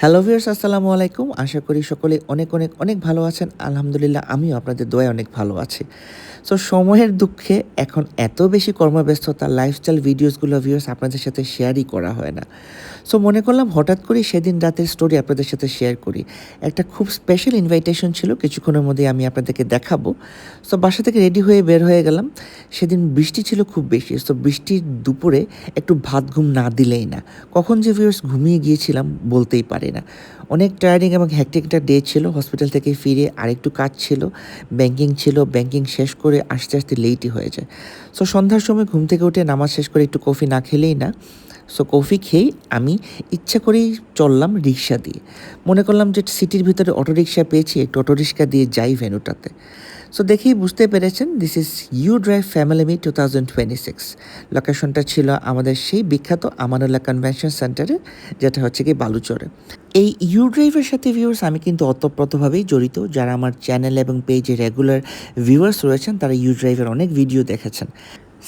Hello viewers, আসসালামু আলাইকুম। আশা করি সকলে অনেক অনেক অনেক ভালো আছেন। আলহামদুলিল্লাহ আমিও আপনাদের দোয়ায় অনেক ভালো আছি। সো সময়ের দুঃখে এখন এত বেশি কর্মব্যস্ততা, লাইফস্টাইল ভিডিওসগুলো ভিউয়ার্স আপনাদের সাথে শেয়ারই করা হয় না। সো মনে করলাম হঠাৎ করেই সেদিন রাতের স্টোরি আপনাদের সাথে শেয়ার করি। একটা খুব স্পেশাল ইনভাইটেশন ছিল, কিছুক্ষণের মধ্যেই আমি আপনাদেরকে দেখাবো। সো বাসা থেকে রেডি হয়ে বের হয়ে গেলাম। সেদিন বৃষ্টি ছিল খুব বেশি। সো বৃষ্টির দুপুরে একটু ভাত ঘুম না দিলেই না। কখন যে ভিউয়ার্স ঘুমিয়ে গিয়েছিলাম বলতেই পারি না। অনেক টায়ার্ডিং এবং হ্যাকটিক একটা ডে ছিল। হসপিটাল থেকে ফিরে আরেকটু কাজ ছিল, ব্যাংকিং ছিল। ব্যাংকিং শেষ করে আসতে আসতে লেটই হয়ে যায়। সো সন্ধ্যার সময় ঘুম থেকে উঠে নামাজ শেষ করে একটু কফি না খেলেই না। সো কফি খেয়েই আমি ইচ্ছা করেই চললাম রিক্সা দিয়ে। মনে করলাম যে সিটির ভিতরে অটোরিকশা পেয়েছি, একটু অটোরিকশা দিয়ে যাই ভেন্যুটাতে। সো দেখেই বুঝতে পেরেছেন, this is U Drive family meet 2026। লোকেশনটা ছিল আমাদের সেই বিখ্যাত আমানুল্লাহ কনভেনশন সেন্টারে, যেটা হচ্ছে কি বালুচরে। এই ইউ ড্রাইভের সাথে ভিউয়ার্স আমি কিন্তু ওতপ্রোতভাবেই জড়িত। যারা আমার চ্যানেল এবং পেজে রেগুলার ভিউয়ার্স রয়েছেন তারা ইউ ড্রাইভের অনেক ভিডিও দেখেছেন।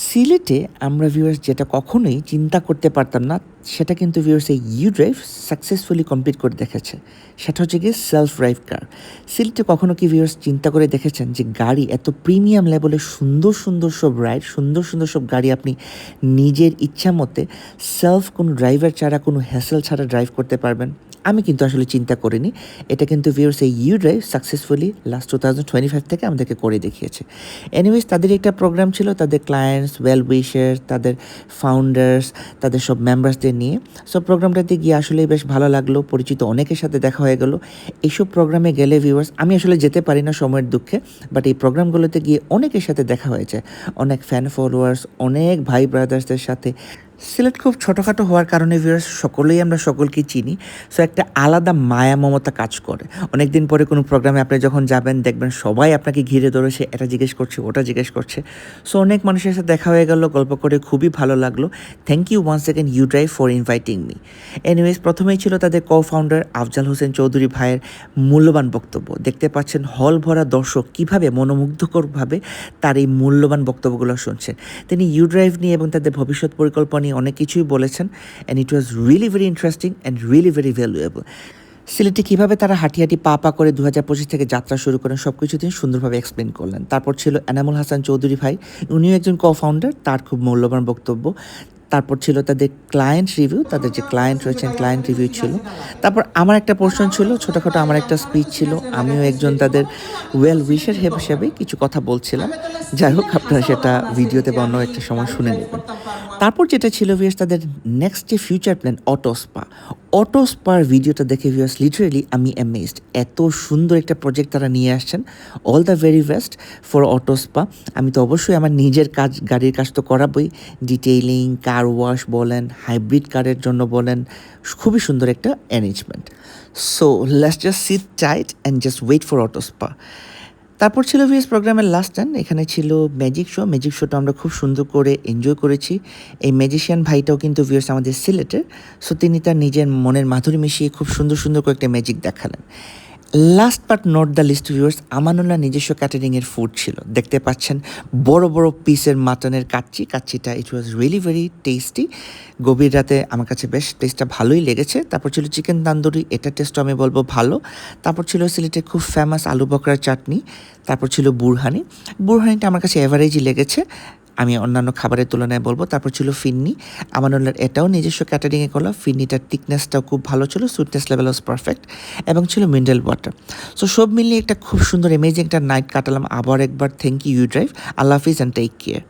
সিলেটে আমরা ভিউয়ার্স যেটা কখনোই চিন্তা করতে পারতাম না, সেটা কিন্তু ভিউয়ার্স এই ইউ ড্রাইভ সাকসেসফুলি কমপ্লিট করে দেখেছে। সেটা হচ্ছে গিয়ে সেলফ ড্রাইভ কার। সিলেটে কখনো কি ভিউয়ার্স চিন্তা করে দেখেছেন যে গাড়ি এত প্রিমিয়াম লেভেলে সুন্দর সুন্দর সব রাইড, সুন্দর সুন্দর সব গাড়ি আপনি নিজের ইচ্ছা মতে সেলফ কোনো ড্রাইভার ছাড়া, কোনো হ্যাসেল ছাড়া ড্রাইভ করতে পারবেন? আমি কিন্তু আসলে চিন্তা করিনি। এটা কিন্তু ভিউয়ার্স এই ইউ ড্রাইভ সাকসেসফুলি লাস্ট 2025 থেকে আমাদেরকে করে দেখিয়েছে। এনিওয়েজ তাদের একটা প্রোগ্রাম ছিল, তাদের ক্লায়েন্টস, ওয়েল উইশার, তাদের ফাউন্ডার্স, তাদের সব মেম্বার্সদের নিয়ে। সব প্রোগ্রামটাতে গিয়ে আসলেই বেশ ভালো লাগলো, পরিচিত অনেকের সাথে দেখা হয়ে গেল। এইসব প্রোগ্রামে গেলে ভিউয়ার্স আমি আসলে যেতে পারি না সময়ের দুঃখে, বাট এই প্রোগ্রামগুলোতে গিয়ে অনেকের সাথে দেখা হয়েছে, অনেক ফ্যান ফলোয়ার্স, অনেক ভাই ব্রাদার্সদের সাথে। সিলেট খুব ছোটোখাটো হওয়ার কারণে ভিউয়ার্স সকলেই আমরা সকলকে চিনি। সো একটা আলাদা মায়া মমতা কাজ করে। অনেক দিন পরে কোনো প্রোগ্রামে আপনি যখন যাবেন দেখবেন সবাই আপনাকে ঘিরে ধরেছে, এটা জিজ্ঞেস করছে, ওটা জিজ্ঞেস করছে। সো অনেক মানুষের সাথে দেখা হয়ে গেল, গল্প করে খুবই ভালো লাগলো। Thank you once second U Drive for inviting me. Anyways প্রথমেই ছিল তাদের ফাউন্ডার আফজাল হোসেন চৌধুরী ভাইয়ের মূল্যবান বক্তব্য। দেখতে পাচ্ছেন হল ভরা দর্শক কীভাবে মনোমুগ্ধকরভাবে তার এই মূল্যবান বক্তব্যগুলো শুনছেন। তিনি ইউ ড্রাইভ নিয়ে এবং তাদের ভবিষ্যৎ পরিকল্পনা নিয়ে অনেক কিছুই বলেছেন, and it was really very interesting and really very valuable. সিলেটে কীভাবে তারা হাঁটি হাঁটি পা করে 2025 থেকে যাত্রা শুরু করেন সব কিছু তিনি সুন্দরভাবে এক্সপ্লেন করলেন। তারপর ছিল এনামুল হাসান চৌধুরী ভাই, উনিও একজন ফাউন্ডার, তার খুব মূল্যবান বক্তব্য। তারপর ছিল তাদের ক্লায়েন্ট রিভিউ, তাদের যে ক্লায়েন্ট রয়েছেন ক্লায়েন্ট রিভিউ ছিল। তারপর আমার একটা পোর্শন ছিল, ছোটোখাটো আমার একটা স্পিচ ছিল। আমিও একজন তাদের ওয়েল উইশার হিসেবে কিছু কথা বলছিলাম। যাই হোক, আপনারা সেটা ভিডিওতে বা অন্য একটা সময় শুনে নেবেন। তারপর যেটা ছিল ভিউয়ার্স তাদের নেক্সট যে ফিউচার প্ল্যান অটোস্পার ভিডিওটা দেখে ভিউয়ার্স লিটারেলি আমি অ্যামেজড। এত সুন্দর একটা প্রজেক্ট তারা নিয়ে আসছেন। All the very best for Autospa. আমি তো অবশ্যই আমার নিজের কাজ, গাড়ির কাজ তো করাবই। ডিটেইলিং, কার ওয়াশ বলেন, হাইব্রিড কারের জন্য বলেন, খুবই সুন্দর একটা arrangement. So let's just sit tight and just wait for Autospa. তারপর ছিল ভিএস প্রোগ্রামের লাস্ট টাইম, এখানে ছিল ম্যাজিক শো। ম্যাজিক শোটা আমরা খুব সুন্দর করে এনজয় করেছি। এই ম্যাজিশিয়ান ভাইটাও কিন্তু ভিএস আমাদের সিলেটের। সো তিনি তার নিজের মনের মাধুরী মিশিয়ে খুব সুন্দর সুন্দর করে একটা ম্যাজিক দেখালেন। Last but not the least viewers, Amanullah নিজস্ব ক্যাটারিংয়ের ফুড ছিল। দেখতে পাচ্ছেন বড় বড় পিসের মাটনের কাচ্চিটা ইট ওয়াজ রিয়েলি ভেরি টেস্টি। গভীর রাতে আমার কাছে বেশ টেস্টটা ভালোই লেগেছে। তারপর ছিল চিকেন তান্দুরি, এটা টেস্টও আমি বলবো ভালো। তারপর ছিল সিলেটের খুব ফেমাস আলু বকরার চাটনি। তারপর ছিল বুরহানিটা আমার কাছে এভারেজই লেগেছে, আমি অন্যান্য খাবারের তুলনায় বলবো। তারপর ছিল ফিন্নি, আমানুল্লাহর এটাও নিজস্ব ক্যাটারিংয়ে করা। ফিন্নিটার থিকনেসটাও খুব ভালো ছিল, সুইটনেস লেভেল ওয়াজ পারফেক্ট, এবং ছিল মিনারেল ওয়াটার। সো সব মিলিয়ে একটা খুব সুন্দর অ্যামেজিং একটা নাইট কাটালাম। আবার একবার থ্যাংক ইউ ড্রাইভ। আল্লাহ হাফিজ অ্যান্ড টেক কেয়ার।